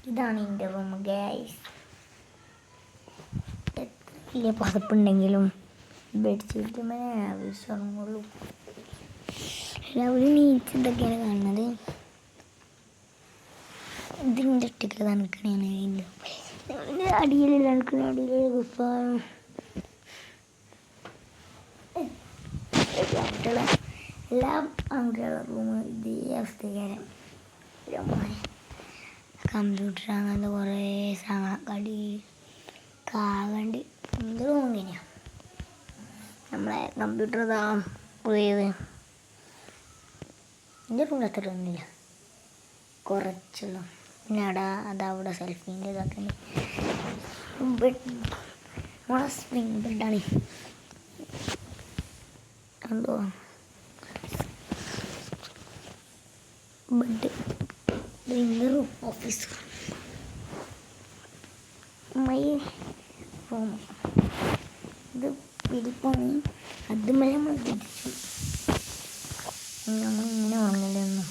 ഇതാണ് എൻ്റെ room guys. എത്ര വലിയ പതപ്പുണ്ടെങ്കിലും ബെഡ്ഷീറ്റ് ആവശ്യമുള്ളൂ. എല്ലാവരും നീച്ചിട്ടൊക്കെയാണ് കാണുന്നത്. ഇതിൻ്റെ ഒറ്റയ്ക്ക് തണുക്കണേണ്. അടിയിൽ തണുക്കണ അടിയിൽ കുപ്പായം എല്ലാ ആൺകുട്ടികളുടെ റൂം ഇതേ അവസ്ഥക്കാരം. കമ്പ്യൂട്ടർ അങ്ങനത്തെ കുറേ കടി കാവണ്ട് എന്ത് റൂം തന്നെയാണ്. നമ്മളെ കമ്പ്യൂട്ടർ ഇതാ പുതിയത്. എൻ്റെ റൂമിൽ അത്ര ഒന്നുമില്ല, കുറച്ചുള്ളൂ. പിന്നെ അതവിടെ സെൽഫീൻ്റെ ഇതൊക്കെ ഉണ്ട്. ബെഡ് നമ്മളെ സ്പ്രിങ് ബെഡാണ്. എന്തോ bed room office my room. ഇത് പിടിപ്പാണ്. അതുമല്ല നമ്മൾ തിരിച്ചു നമ്മളിങ്ങനെ ഉറങ്ങില്ലെന്ന്.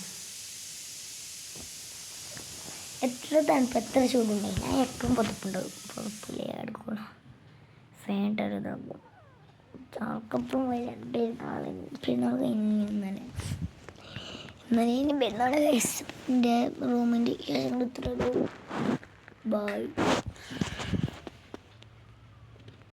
എത്ര തണുപ്പ് എത്ര ചൂടുണ്ടായി ഞാൻ എപ്പോഴും പുതപ്പുണ്ടാവും. പുതപ്പില്ലേ അടുക്കൂല ഫാൻ ഇട്ടതാകും. ചാർക്കപ്പം പെരുന്നാൾ കഴിഞ്ഞ് ഇന്നലെ ഇനി പെരുന്നാൾ എൻ്റെ റൂമിൻ്റെ ഇത്ര ബൈ.